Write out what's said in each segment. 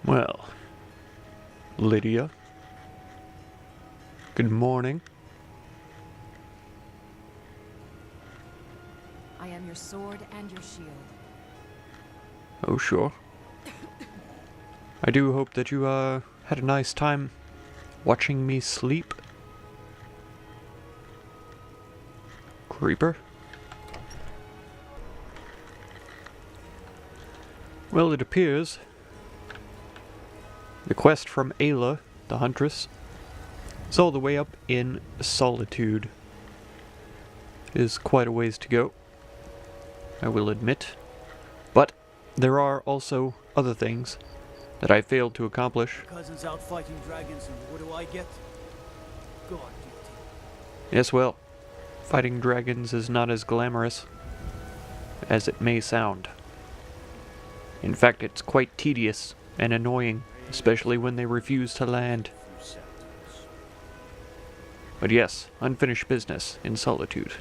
Well, Lydia, good morning. I am your sword and your shield. Oh, sure. I do hope that you, had a nice time watching me sleep. Creeper? Well, it appears the quest from Ayla, the Huntress, is all the way up in Solitude. It is quite a ways to go, I will admit. But there are also other things that I failed to accomplish. Cousin's out fighting dragons, and what do I get? God duty. Yes, well, fighting dragons is not as glamorous as it may sound. In fact, it's quite tedious and annoying, especially when they refuse to land. But yes, unfinished business in Solitude.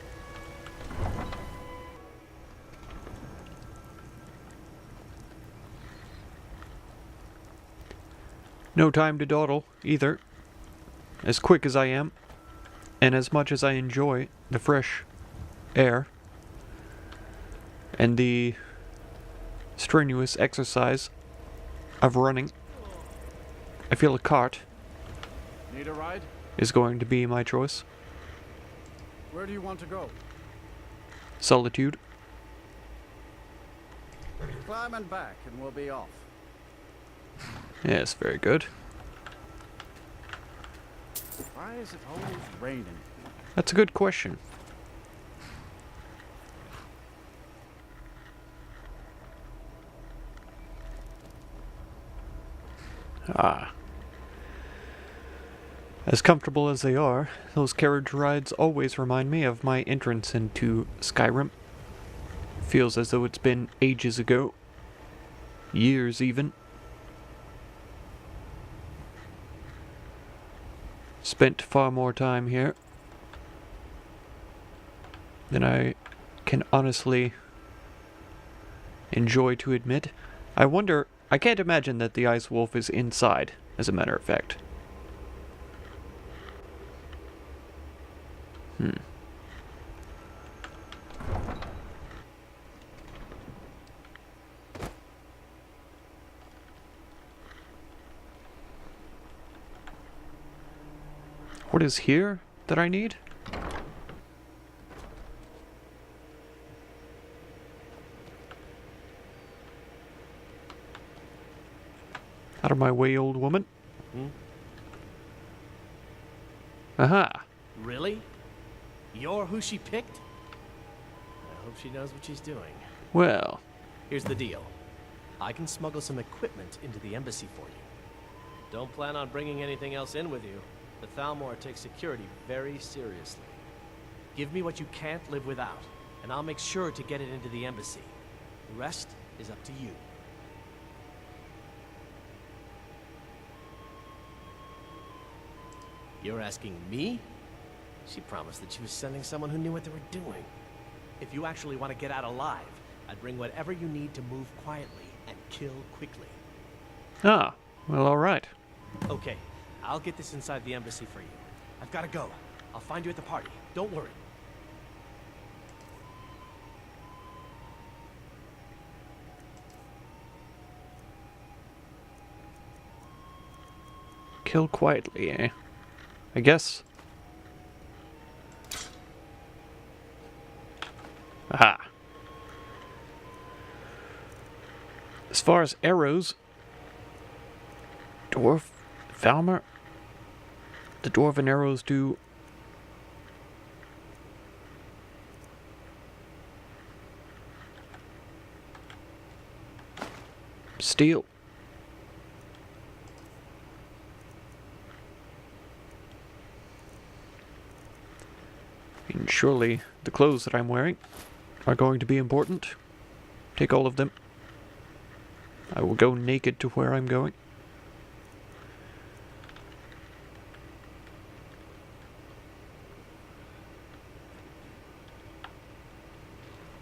No time to dawdle, either. As quick as I am, and as much as I enjoy the fresh air and the strenuous exercise of running, I feel a cart Need a ride? is going to be my choice. Where do you want to go? Solitude. Climb and back and we'll be off. Yes, very good. Why is it always raining? That's a good question. Ah. As comfortable as they are, those carriage rides always remind me of my entrance into Skyrim. Feels as though it's been ages ago. Years even. Spent far more time here than I can honestly enjoy to admit. I can't imagine that the Ice Wolf is inside, as a matter of fact. What is here that I need? Out of my way, old woman. Aha! Really? You're who she picked? I hope she knows what she's doing. Well, Here's the deal. I can smuggle some equipment into the embassy for you. Don't plan on bringing anything else in with you. The Thalmor takes security very seriously. Give me what you can't live without, and I'll make sure to get it into the embassy. The rest is up to you. You're asking me? She promised that she was sending someone who knew what they were doing. If you actually want to get out alive, I'd bring whatever you need to move quietly and kill quickly. well, alright. Okay, I'll get this inside the embassy for you. I've got to go. I'll find you at the party. Don't worry. Kill quietly, eh? I guess. Aha. As far as arrows, dwarf, Falmer, the dwarven arrows do steel. And surely the clothes that I'm wearing are going to be important. Take all of them. I will go naked to where I'm going.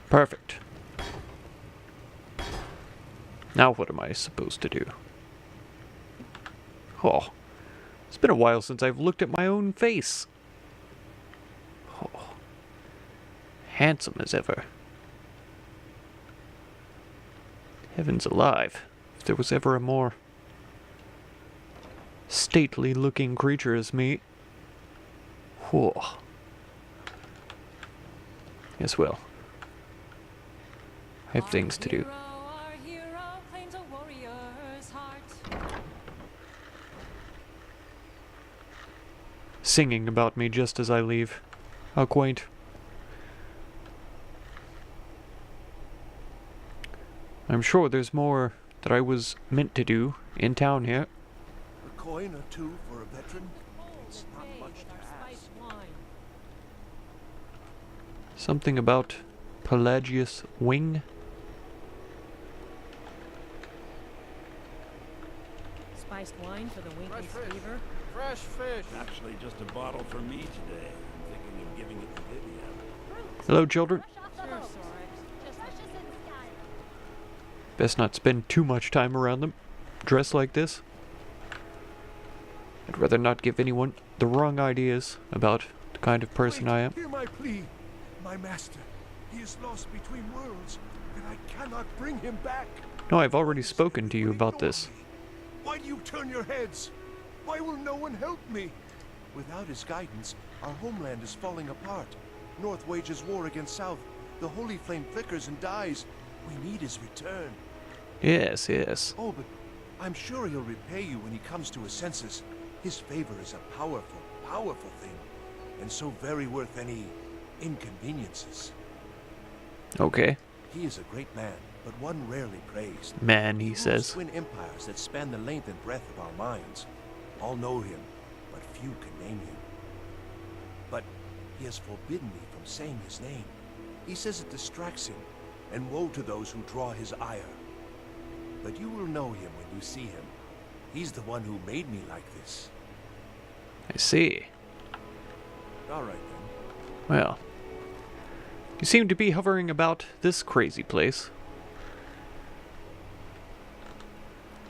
Perfect. Now what am I supposed to do? Oh, it's been a while since I've looked at my own face. Oh, handsome as ever. Heavens alive, if there was ever a more stately looking creature as me. Whoa. Yes, well. I have things to do. Our hero claims a warrior's heart. Singing about me just as I leave. How quaint. I'm sure there's more that I was meant to do in town here. A coin or two for a veteran? It's not Hey, much with to our ask. spiced wine. Something about Pelagius wing? Spiced wine for the Winkles Fresh fish. fever. Fresh fish. Actually, just a bottle for me today. I'm thinking of giving it to Vivian. Hello, children. Sure, Sorex. Just like Best not spend too much time around them, dressed like this. I'd rather not give anyone the wrong ideas about the kind of person I am. Hear my plea. My master, he is lost between worlds, and I cannot bring him back. No, I've already spoken to you about this. Why do you turn your heads? Why will no one help me? Without his guidance, our homeland is falling apart. North wages war against South. The holy flame flickers and dies. We need his return. Yes, yes. Oh, but I'm sure he'll repay you when he comes to his senses. His favor is a powerful, powerful thing, and so very worth any inconveniences. Okay. He is a great man, but one rarely praised. Man, he rules says. twin empires that span the length and breadth of our minds. All know him, but few can name him. But he has forbidden me from saying his name. He says it distracts him, and woe to those who draw his ire. But you will know him when you see him. He's the one who made me like this. I see. All right, then. Well, you seem to be hovering about this crazy place.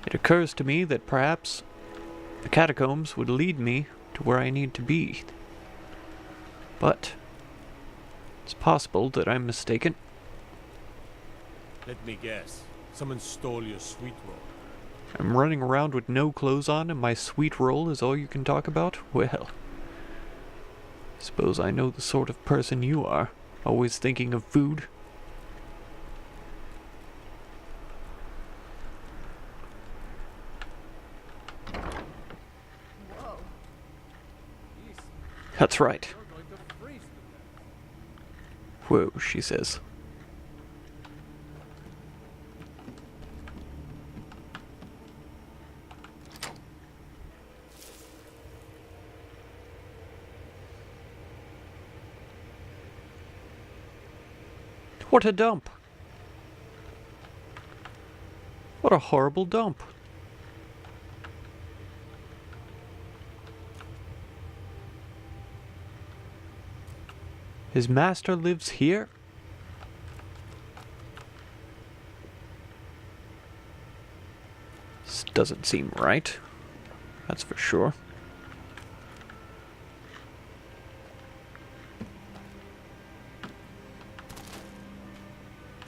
It occurs to me that perhaps the catacombs would lead me to where I need to be. But it's possible that I'm mistaken. Let me guess. Someone stole your sweet roll. I'm running around with no clothes on and my sweet roll is all you can talk about? Well, suppose I know the sort of person you are, always thinking of food. Whoa. That's right. You're going to freeze to death. Whoa, she says. What a dump. What a horrible dump. His master lives here? This doesn't seem right. That's for sure.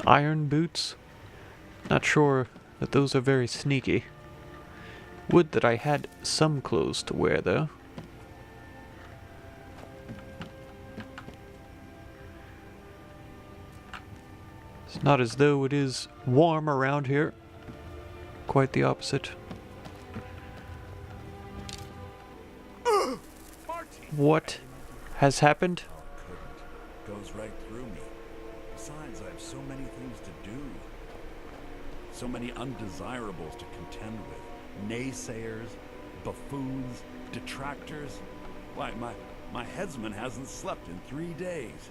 Iron boots? Not sure that those are very sneaky. Would that I had some clothes to wear, though. It's not as though it is warm around here. Quite the opposite. What has happened? Couldn't. Goes right through me. Besides, I have so many things to do. So many undesirables to contend with. Naysayers, buffoons, detractors. Why, my headsman hasn't slept in 3 days.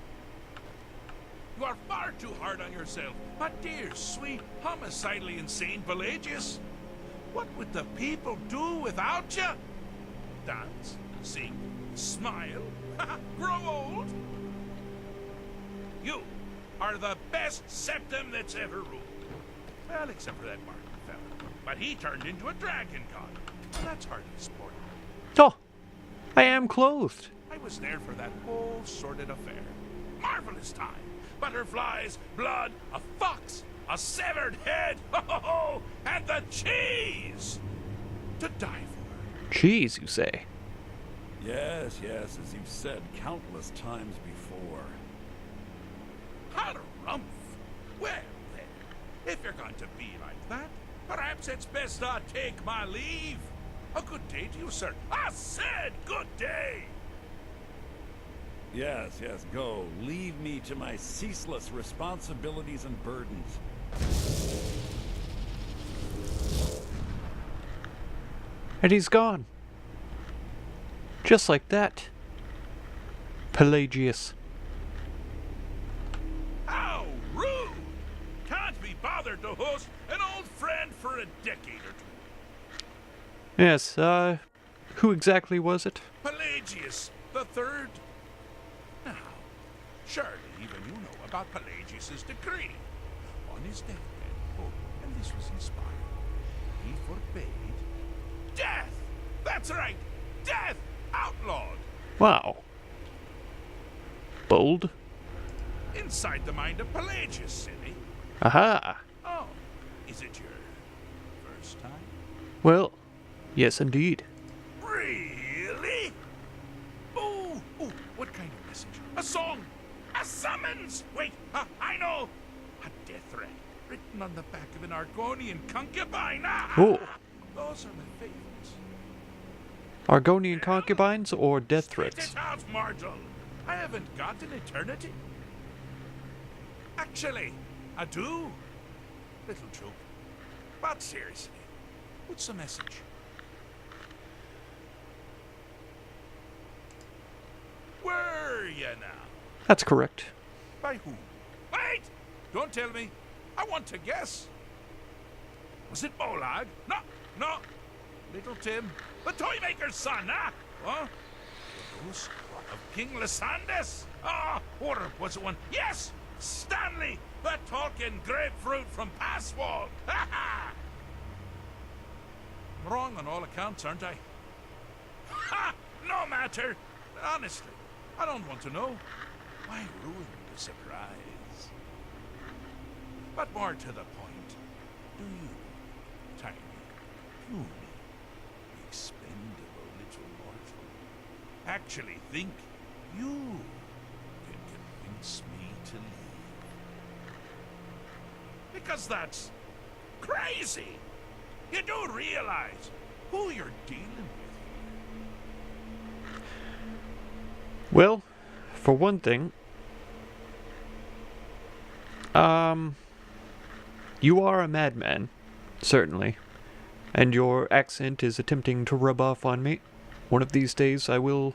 You are far too hard on yourself, my dear, sweet, homicidally insane Pelagius. What would the people do without you? Dance, sing, smile, grow old? You are the best septum that's ever ruled. Well, except for that Martin fella. But he turned into a dragon god. That's hardly sport. Oh, I am clothed. I was there for that whole sordid affair. Marvelous time. Butterflies, blood, a fox, a severed head, ho ho ho, and the cheese to die for. Cheese, you say? Yes, yes, as you've said countless times before. Harumph. Well then, if you're going to be like that, perhaps it's best I take my leave. A good day to you, sir. I said good day. Yes, yes, go. Leave me to my ceaseless responsibilities and burdens. And he's gone. Just like that. Pelagius. How rude! Can't be bothered to host an old friend for a decade or two. Yes, who exactly was it? Pelagius the Third. Now, surely even you know about Pelagius's decree. On his deathbed, oh, and this was inspired, he forbade death! That's right! Death! Outlawed! Wow. Bold. Inside the mind of Pelagius, silly. Aha! Oh, is it your first time? Well, yes indeed. Really? Oh, what kind of message? A song? A summons? Wait, I know! A death threat written on the back of an Argonian concubine. Oh. Those are my favorites. Argonian concubines or death Spit threats? it out, mortal. I haven't got an eternity. Actually, I do. Little joke. But seriously, what's the message? Were you now? That's correct. By whom? Wait! Don't tell me. I want to guess. Was it Molag? No. Little Tim, the Toymaker's son, huh? Huh? The ghost of King Lysandas? Ah, or was it one? Yes! Stanley, the talking grapefruit from Passwall. Ha ha! I'm wrong on all accounts, aren't I? Ha! No matter. Honestly, I don't want to know. Why ruin the surprise? But more to the point, do you, tiny, puny, expendable little mortal, actually think you can convince me to leave? Because that's crazy! You do realize who you're dealing with. Well, for one thing, you are a madman, certainly, and your accent is attempting to rub off on me. One of these days I will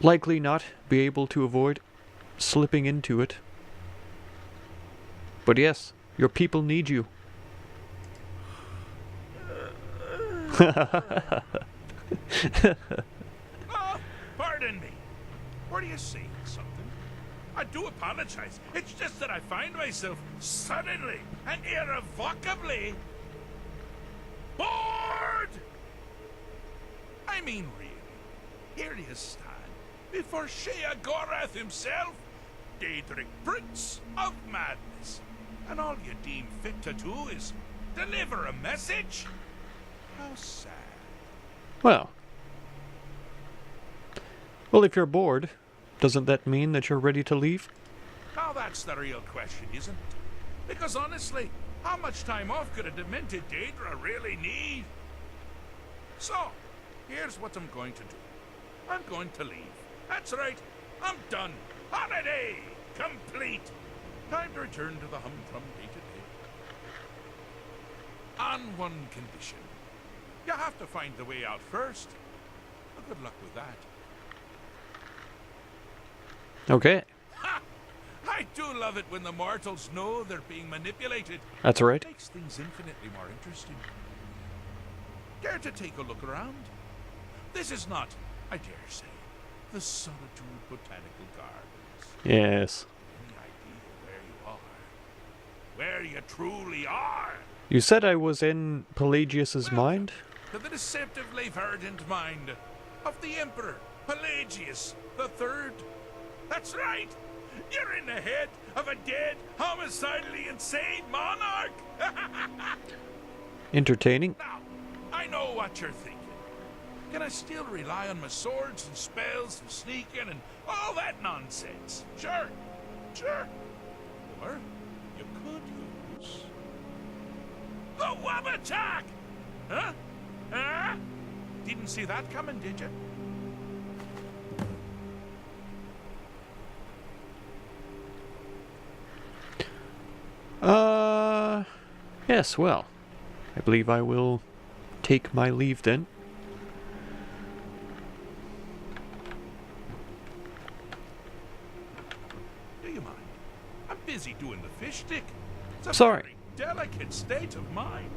likely not be able to avoid slipping into it. But yes, your people need you. Oh, pardon me. Were you saying something? I do apologize. It's just that I find myself suddenly and irrevocably bored. I mean, really. Here you stand before Shea Gorath himself, Daedric Prince of Madness, and all you deem fit to do is deliver a message? How sad. Well, if you're bored, doesn't that mean that you're ready to leave? Now that's the real question, isn't it? Because honestly, how much time off could a demented Daedra really need? So, here's what I'm going to do. I'm going to leave. That's right, I'm done. Holiday complete. Time to return to the humdrum day-to-day. On one condition. You have to find the way out first. Well, good luck with that. Okay, Ha! I do love it when the mortals know they're being manipulated. that's right. It makes things infinitely more interesting. Care to take a look around? This is not, I dare say, the Solitude Botanical Gardens. Yes. Any idea where you are? Where you truly are? You said I was in Pelagius's mind? To the deceptively verdant mind of the Emperor Pelagius the Third. That's right! You're in the head of a dead, homicidally insane monarch! Entertaining. Now, I know what you're thinking. Can I still rely on my swords and spells and sneaking and all that nonsense? Sure, sure. Or you could use the Wabatak! Huh? Huh? Didn't see that coming, did you? Yes, well, I believe I will take my leave then. Do you mind? I'm busy doing the fish stick. It's a Sorry. very delicate state of mind.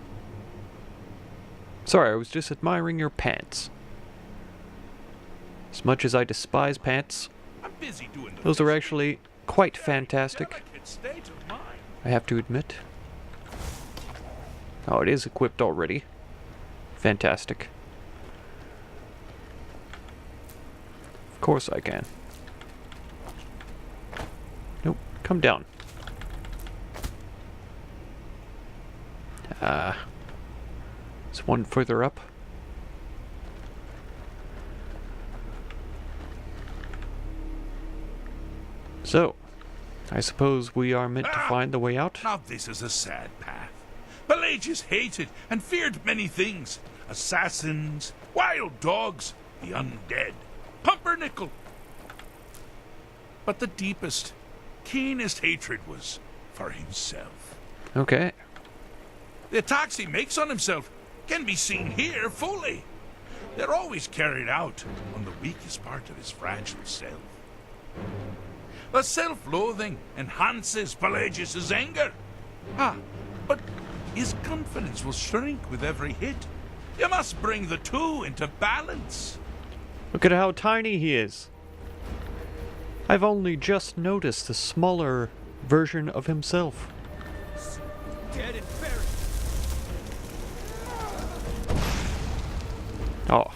Sorry, I was just admiring your pants. As much as I despise pants, I'm busy doing the those fish are stick. actually quite Very fantastic, delicate state of mind. I have to admit. Oh, it is equipped already. Fantastic. Of course I can. Nope, come down. It's one further up. So, I suppose we are meant to find the way out? Now this is a sad path. Pelagius hated and feared many things. Assassins, wild dogs, the undead, pumpernickel. But the deepest, keenest hatred was for himself. Okay. The attacks he makes on himself can be seen here fully. They're always carried out on the weakest part of his fragile self. The self-loathing enhances Pelagius's anger. But his confidence will shrink with every hit. You must bring the two into balance. Look at how tiny he is. I've only just noticed the smaller version of himself. Dead and buried. Oh.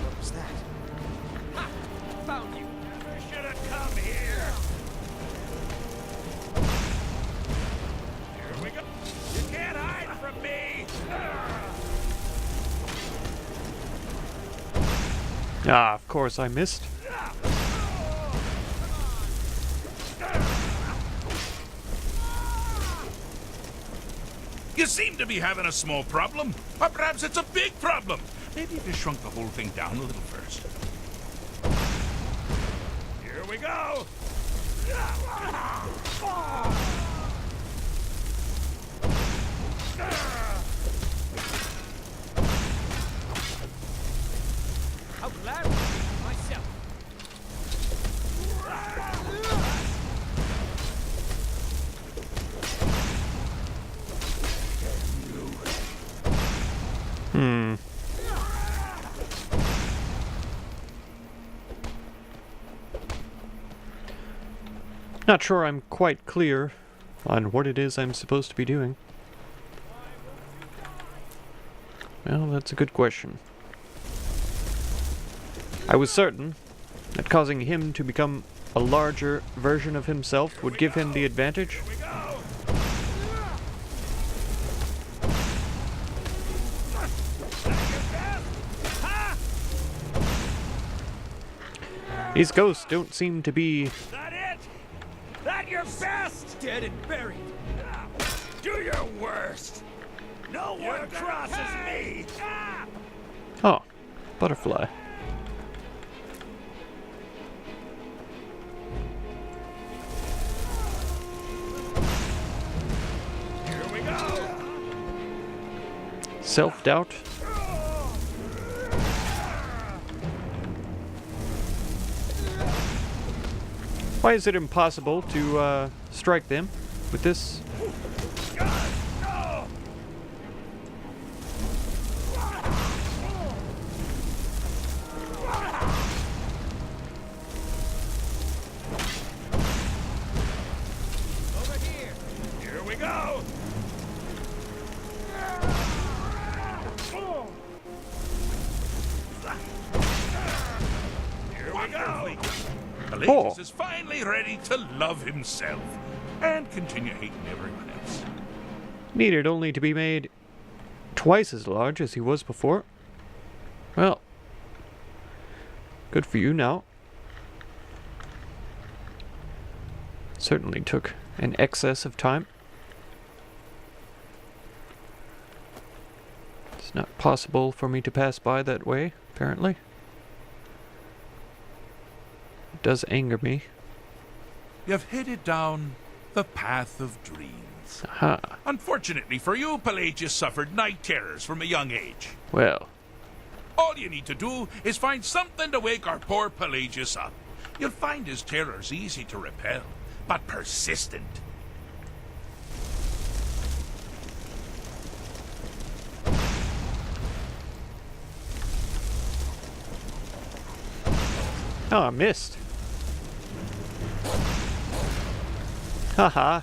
What was that? Ha! Found you. You should have come here. Here we go. You can't hide from me. Ah, of course I missed. You seem to be having a small problem. Or perhaps it's a big problem. Maybe if you shrunk the whole thing down a little first. Here we go. How glad myself. Not sure I'm quite clear on what it is I'm supposed to be doing. Well, that's a good question. I was certain that causing him to become a larger version of himself would give him the advantage. Here we go. These ghosts don't seem to be... That it? That your best? Dead and buried. Do your worst. No one crosses me. Oh, butterfly. Here we go. Self-doubt. Why is it impossible to strike them with this? No. Pelagius is finally ready to love himself and continue hating everyone else. Needed only to be made twice as large as he was before. Well, good for you now. Certainly took an excess of time. It's not possible for me to pass by that way, apparently. It does anger me. You've headed down the path of dreams. Aha. Unfortunately for you, Pelagius suffered night terrors from a young age. Well, All you need to do is find something to wake our poor Pelagius up. You'll find his terrors easy to repel, but persistent. oh, I missed. Haha.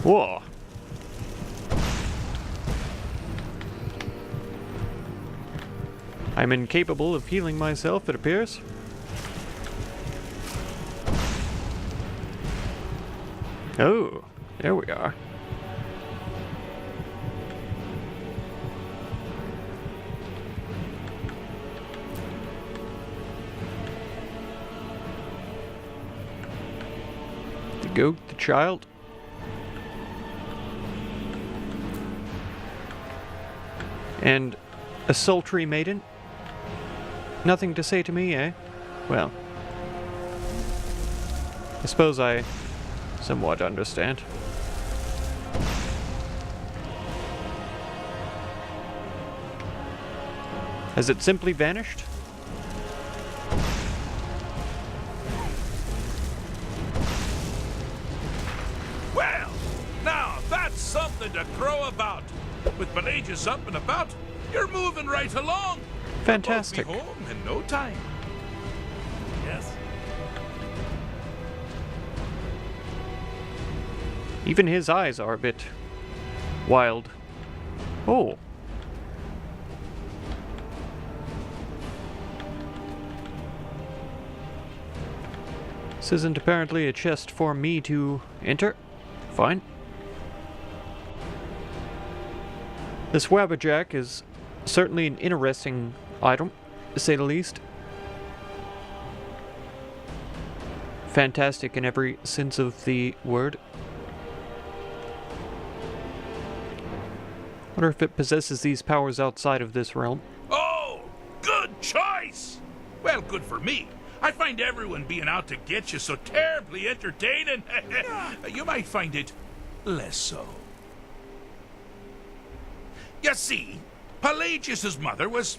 Whoa. I'm incapable of healing myself, it appears. Oh, there we are. The goat, the child. And a sultry maiden? Nothing to say to me, eh? Well, I suppose I somewhat understand. Has it simply vanished? Well, now that's something to crow about. With Pelagius up and about, you're moving right along. Fantastic. We'll be home in no time. Yes. Even his eyes are a bit wild. Oh. This isn't apparently a chest for me to enter. Fine. This Wabberjack is certainly an interesting item, to say the least. Fantastic in every sense of the word. Wonder if it possesses these powers outside of this realm. Oh, good choice. Well, good for me. I find everyone being out to get you so terribly entertaining. You might find it less so. You see, Pelagius's mother was,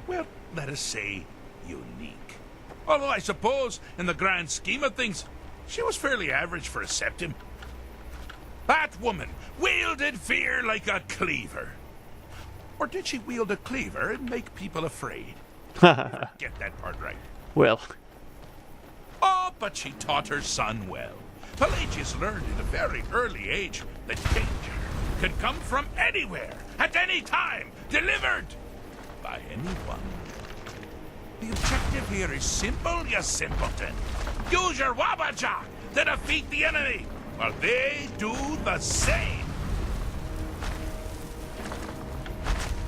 well, let us say, unique. Although I suppose, in the grand scheme of things, she was fairly average for a septim. That woman wielded fear like a cleaver. Or did she wield a cleaver and make people afraid? Get that part right. Well, Oh, but she taught her son well. Pelagius learned at a very early age that danger can come from anywhere, at any time, delivered by anyone. The objective here is simple, you simpleton. Use your Wabberjack to defeat the enemy, while they do the same.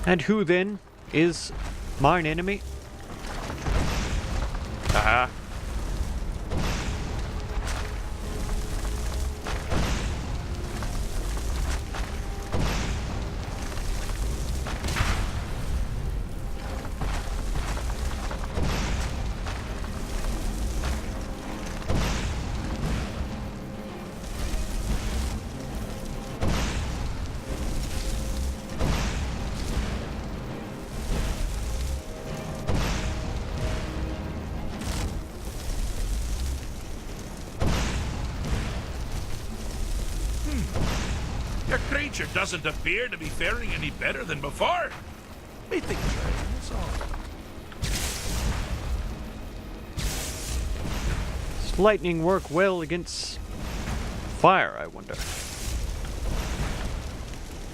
and who then is mine enemy? Ah. Your creature doesn't appear to be faring any better than before. Methinks that's all. Does lightning work well against fire, I wonder?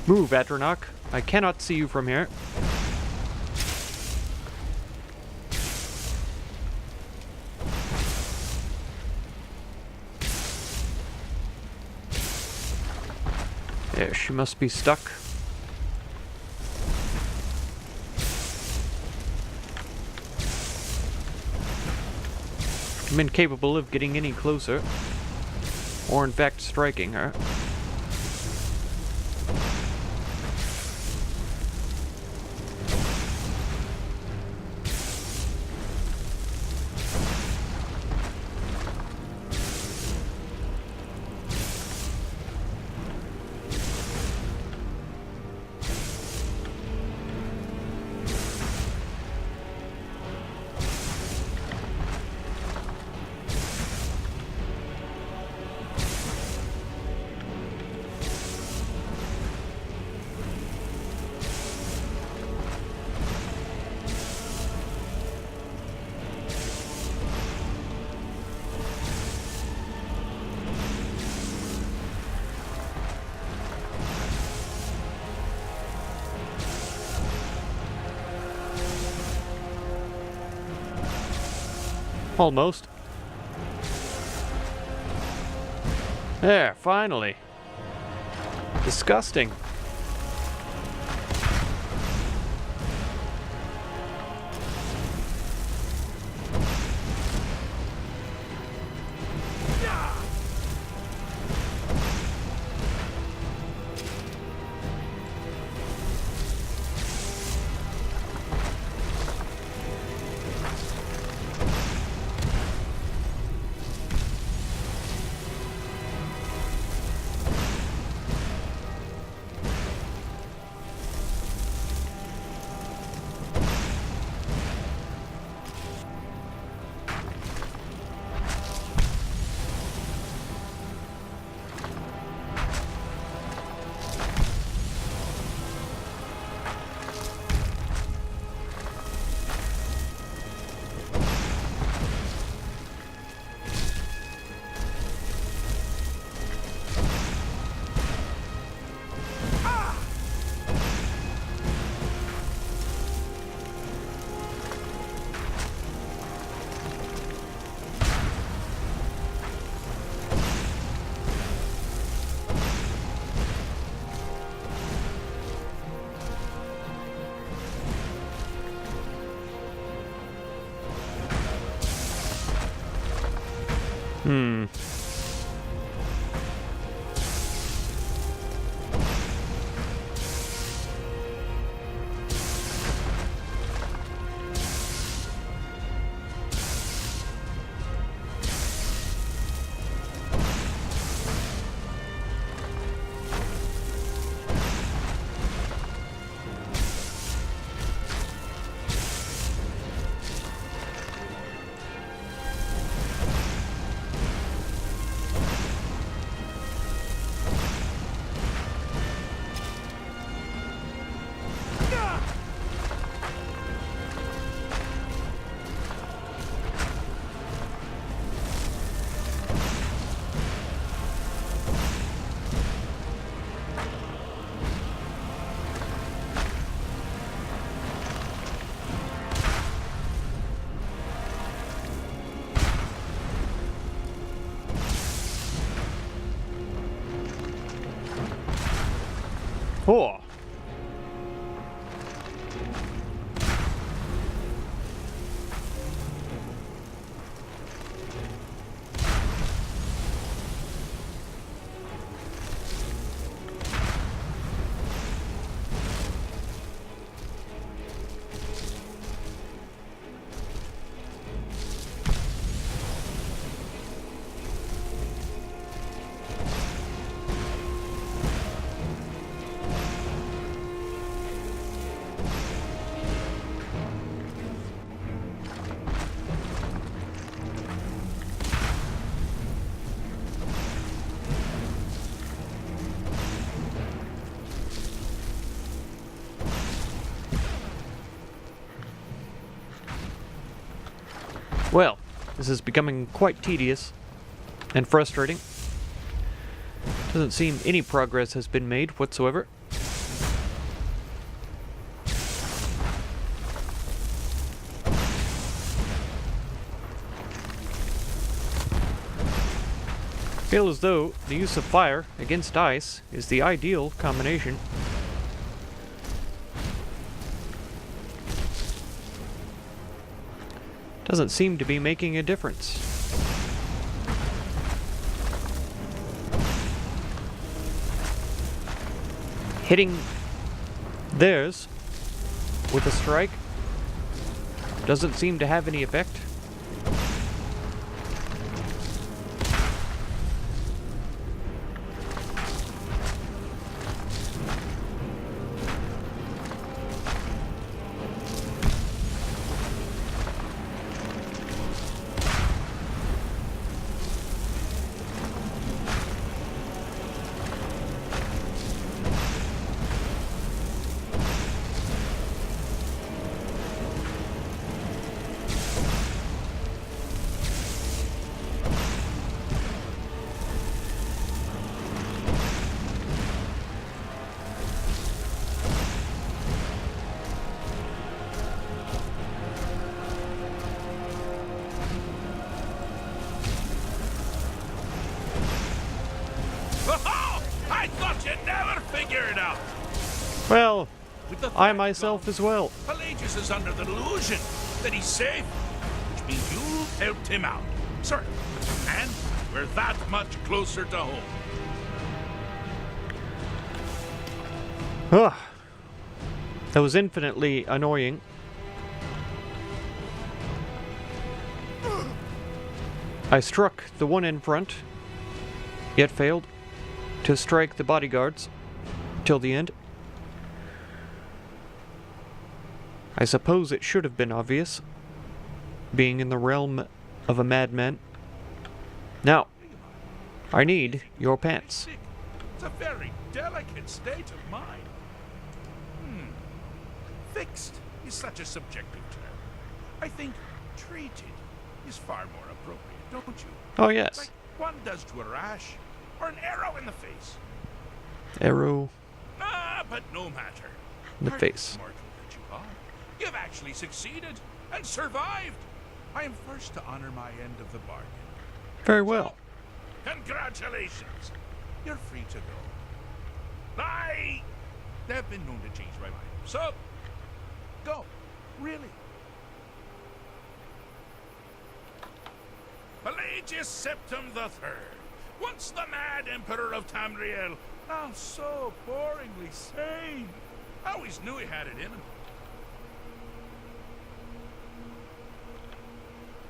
Move, Atronach. I cannot see you from here. There, she must be stuck. I'm incapable of getting any closer, or in fact striking her. Almost. There, finally. Disgusting. Oh. Well, this is becoming quite tedious and frustrating. Doesn't seem any progress has been made whatsoever. Feel as though the use of fire against ice is the ideal combination. Doesn't seem to be making a difference. Hitting theirs with a strike doesn't seem to have any effect. I thought you'd never figure it out. Well, With the I threat myself gone, as well. Pelagius is under the delusion that he's safe, which means you've helped him out. Certainly. And we're that much closer to home. Ugh. That was infinitely annoying. I struck the one in front, yet failed to strike the bodyguards till the end. I suppose it should have been obvious, being in the realm of a madman. Now, I need your pants. It's a very delicate state of mind. Fixed is such a subjective term. I think treated is far more appropriate, don't you? Oh yes. Like one does to a rash or an arrow in the face. Arrow But no matter. in the Hardly face. mortal that you are. You've actually succeeded and survived. I am first to honor my end of the bargain. Very well. Congratulations. You're free to go. I have been known to change my mind. So, go. Really. Pelagius Septim the Third, once the mad emperor of Tamriel, now so boringly sane. I always knew he had it in him.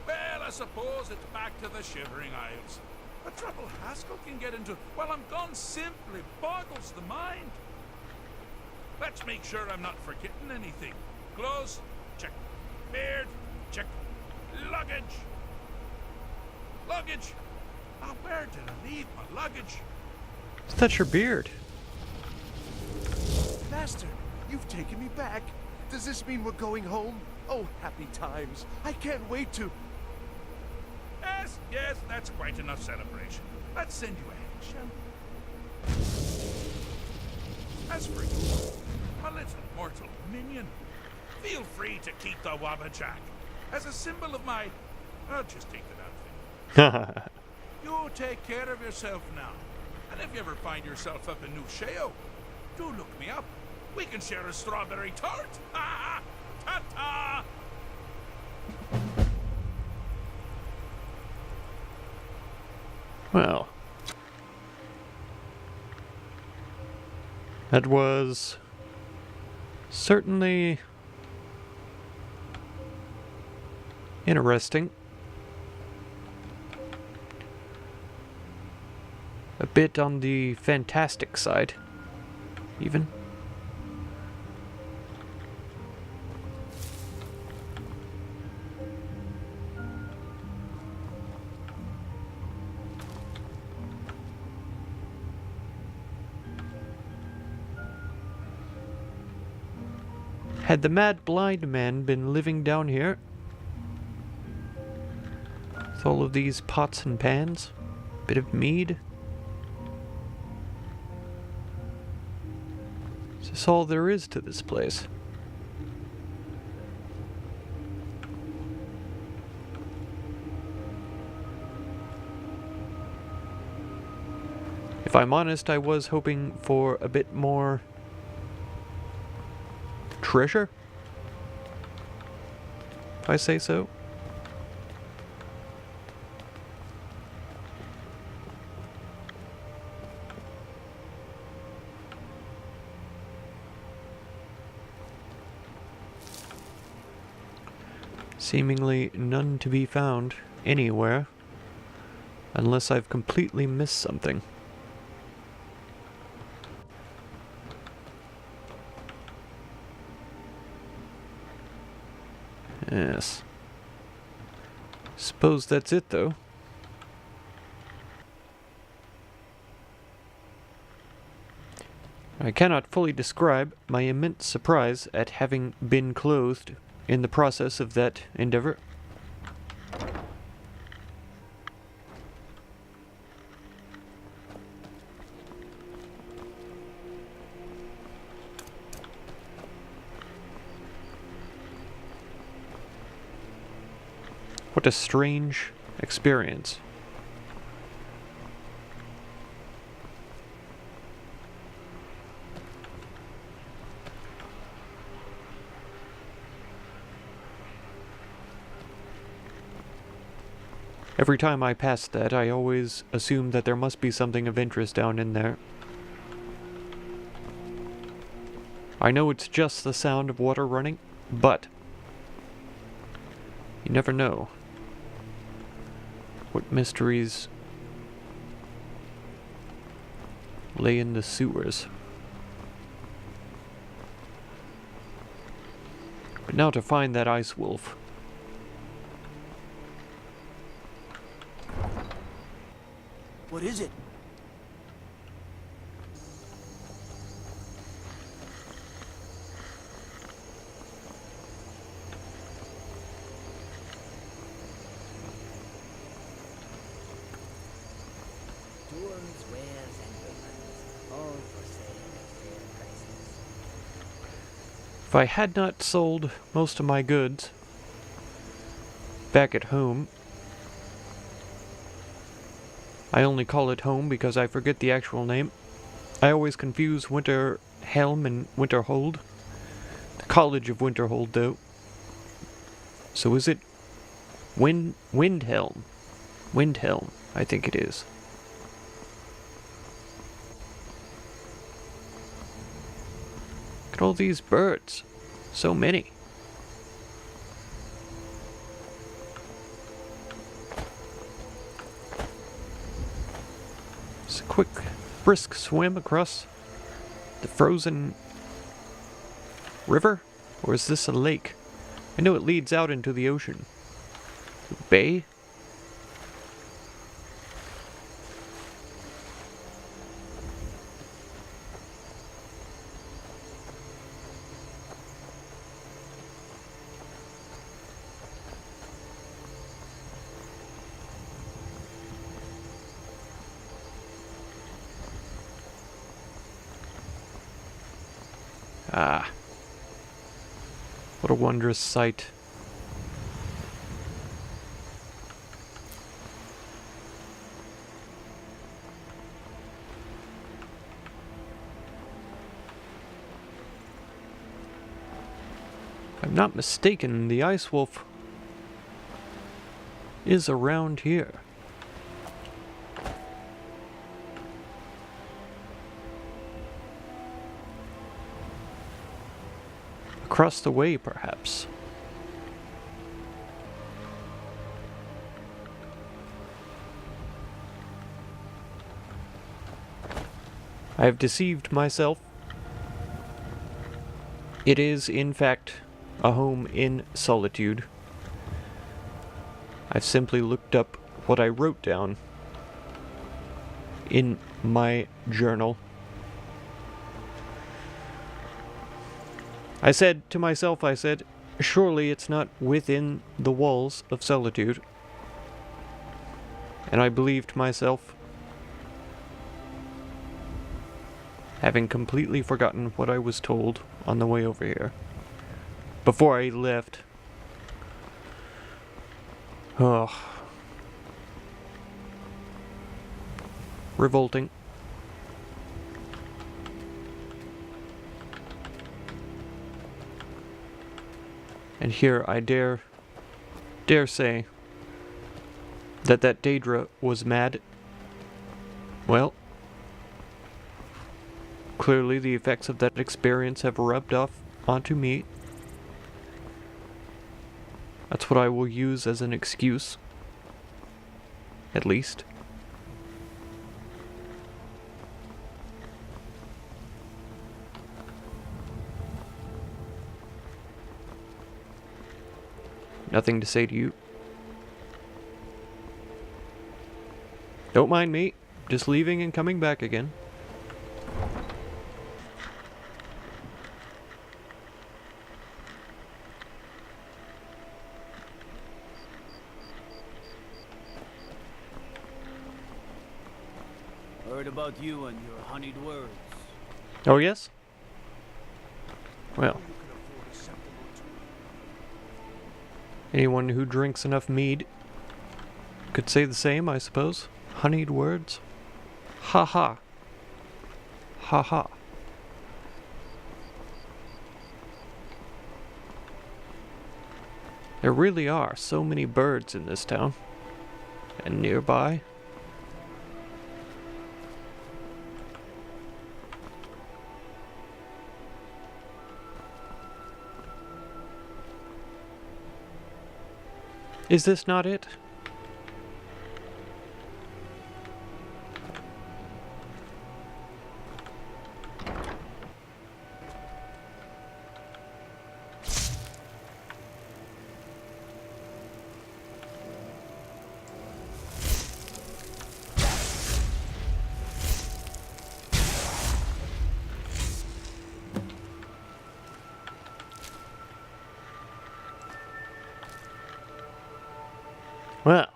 Well, I suppose it's back to the Shivering Isles. The trouble Haskell can get into while I'm gone simply boggles the mind. Let's make sure I'm not forgetting anything. Clothes, check. Beard, check. Luggage. Luggage. Now, where did I leave my luggage? Is that your beard? Master, you've taken me back. Does this mean we're going home? Oh, happy times. I can't wait to... Yes, yes, that's quite enough celebration. Let's send you ahead, shall we? As for you, my little mortal minion, feel free to keep the Wabbajack as a symbol of my... I'll just take it out of you. You take care of yourself now. And if you ever find yourself up in New Sheo, do look me up. We can share a strawberry tart. Ha! Ta-ta! Well, that was certainly interesting. A bit on the fantastic side, even. Had the mad blind man been living down here? With all of these pots and pans? Bit of mead? Is this all there is to this place? If I'm honest, I was hoping for a bit more treasure, if I say so. Seemingly none to be found anywhere, unless I've completely missed something. Yes. Suppose that's it, though. I cannot fully describe my immense surprise at having been clothed in the process of that endeavor. What a strange experience. Every time I pass that, I always assume that there must be something of interest down in there. I know it's just the sound of water running, but you never know what mysteries lay in the sewers. But now to find that ice wolf. What is it? Dwarves, wares, and weapons, all for sale at fair prices. If I had not sold most of my goods back at home, I only call it home because I forget the actual name. I always confuse Winterhelm and Winterhold. The College of Winterhold, though. So is it Windhelm? Windhelm, I think it is. Look at all these birds. So many. Just a quick, brisk swim across the frozen river? Or is this a lake? I know it leads out into the ocean. Bay? Ah. What a wondrous sight. If I'm not mistaken, the ice wolf is around here. Across the way, perhaps. I have deceived myself. It is, in fact, a home in Solitude. I've simply looked up what I wrote down in my journal. I said to myself, surely it's not within the walls of Solitude. And I believed myself, having completely forgotten what I was told on the way over here. Before I left. Oh. Revolting. And here I dare say that Daedra was mad. Well, clearly the effects of that experience have rubbed off onto me. That's what I will use as an excuse. At least. Nothing to say to you. Don't mind me. Just leaving and coming back again. Heard about you and your honeyed words. Oh, yes? Well. Anyone who drinks enough mead could say the same, I suppose. Honeyed words. Ha ha. Ha ha. There really are so many birds in this town. And nearby. Is this not it? Well.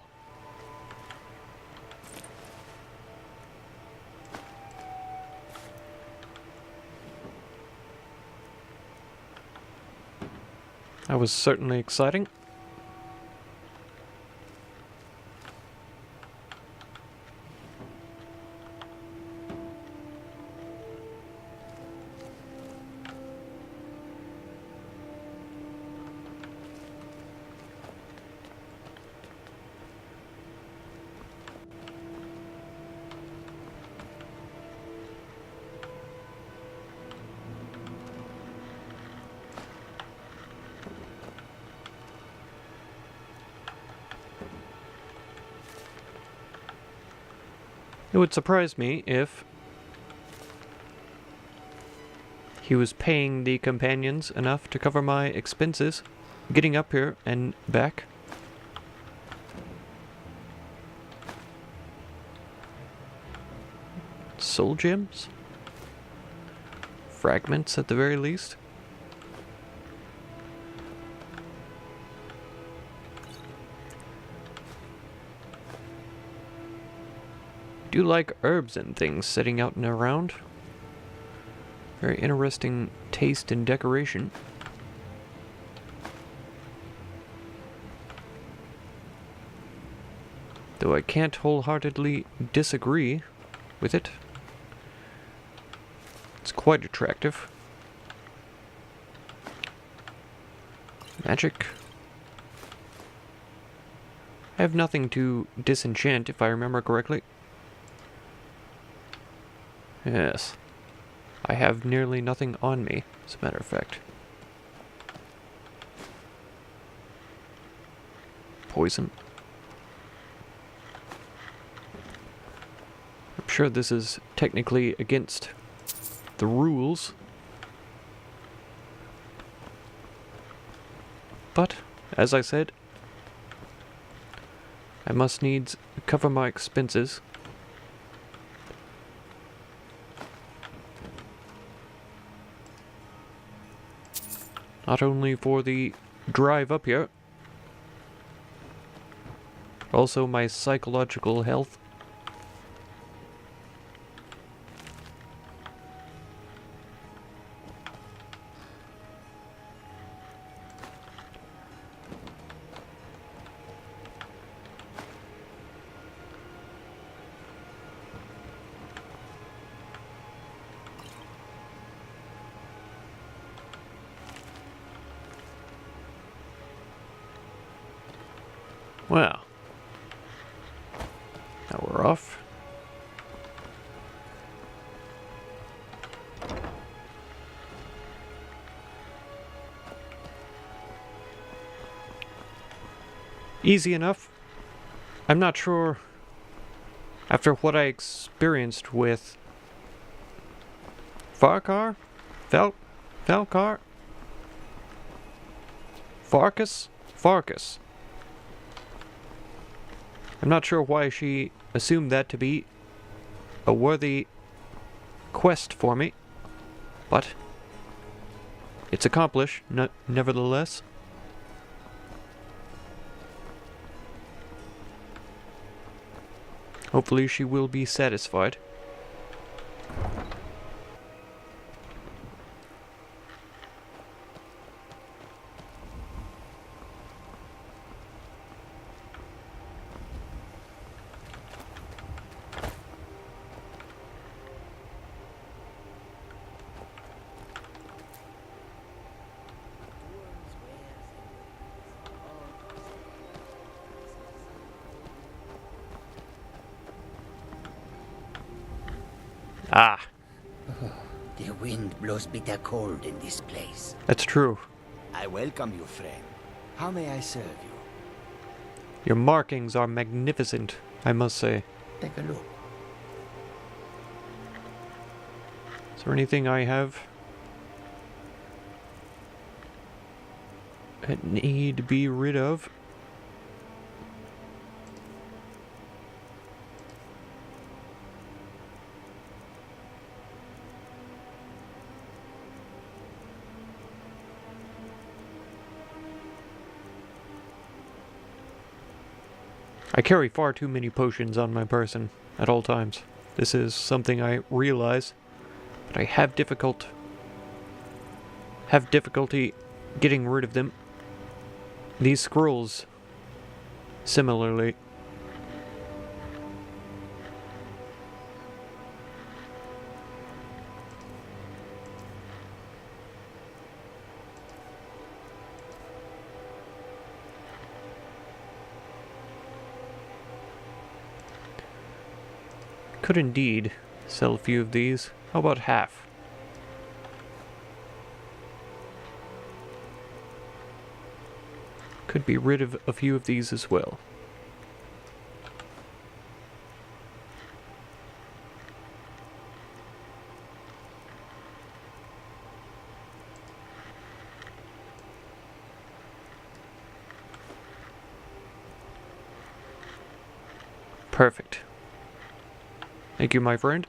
That was certainly exciting. It would surprise me if he was paying the companions enough to cover my expenses getting up here and back. Soul gems? Fragments at the very least. Do like herbs and things sitting out and around. Very interesting taste and decoration. Though I can't wholeheartedly disagree with it. It's quite attractive. Magic. I have nothing to disenchant if I remember correctly. Yes. I have nearly nothing on me, as a matter of fact. Poison. I'm sure this is technically against the rules. But, as I said, I must needs cover my expenses. Not only for the drive up here, but also my psychological health. Well. Now we're off. Easy enough. I'm not sure, after what I experienced with Farkar? Falcar? Farkas. I'm not sure why she assumed that to be a worthy quest for me, but it's accomplished, nevertheless. Hopefully she will be satisfied. Ah, The wind blows bitter cold in this place. that's true. I welcome you, friend. How may I serve you? Your markings are magnificent, I must say. Take a look. Is there anything I have that need to be rid of? I carry far too many potions on my person at all times. This is something I realize, but I have difficulty getting rid of them. These scrolls, similarly. Could indeed sell a few of these. How about half? Could be rid of a few of these as well. Perfect. Thank you, my friend.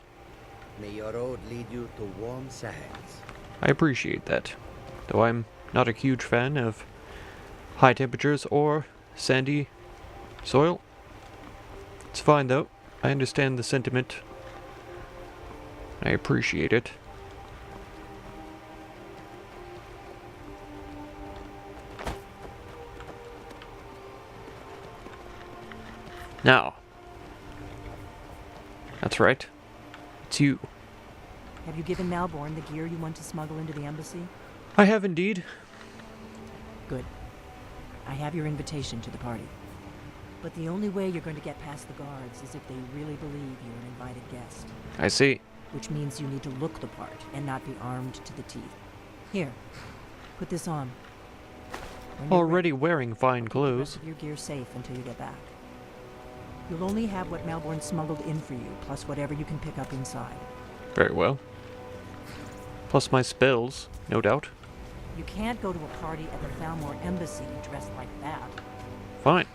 May your road lead you to warm sands. I appreciate that. Though I'm not a huge fan of high temperatures or sandy soil. It's fine though. I understand the sentiment. I appreciate it. Now. That's right. It's you. Have you given Malborn the gear you want to smuggle into the embassy? I have indeed. Good. I have your invitation to the party. But the only way you're going to get past the guards is if they really believe you're an invited guest. I see. Which means you need to look the part and not be armed to the teeth. Here, put this on. When you're Already wearing fine keep the rest clothes. of your gear safe until you get back. You'll only have what Malborn smuggled in for you, plus whatever you can pick up inside. Very well. Plus my spells, no doubt. You can't go to a party at the Thalmor embassy dressed like that. Fine.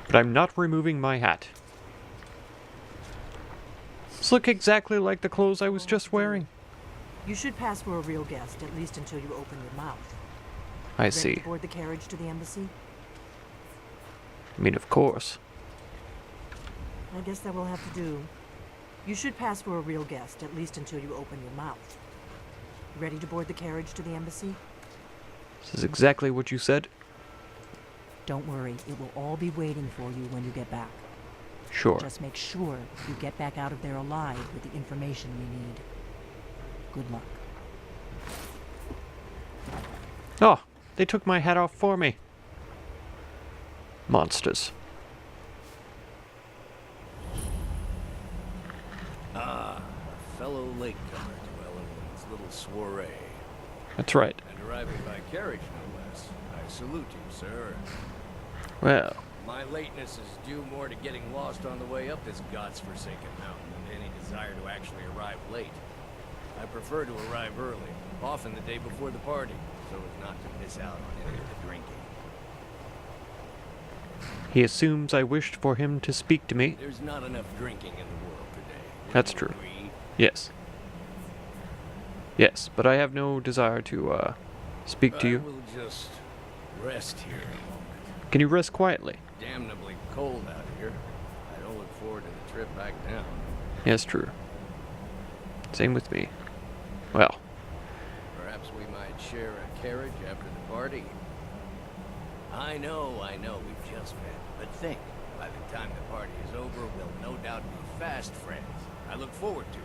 But I'm not removing my hat. These look exactly like the clothes I was just wearing. You should pass for a real guest, at least until you open your mouth. I Ready see. to board the carriage to the embassy? I mean, of course. I guess that will have to do. You should pass for a real guest, at least until you open your mouth. Ready to board the carriage to the embassy? This is exactly what you said. Don't worry, it will all be waiting for you when you get back. Sure. Just make sure you get back out of there alive with the information we need. Good luck. Oh, they took my hat off for me. Monsters. Ah, a fellow latecomer to Ellen's little soiree. That's right. And arriving by carriage, no less. I salute you, sir. Well, My lateness is due more to getting lost on the way up this god's-forsaken mountain than any desire to actually arrive late. I prefer to arrive early, often the day before the party, so as not to miss out on any of the drinking. he assumes I wished for him to speak to me. There's not enough drinking in the world today. That's Would true. you agree? Yes. Yes, but I have no desire to, speak to I you. will just rest here a moment. Can you rest quietly? Damnably cold out here. I don't look forward to the trip back down. Yes, true. Same with me. Well, Perhaps we might share a carriage after the party. I know, we've just met. But think, by the time the party is over, we'll no doubt be fast friends. I look forward to it.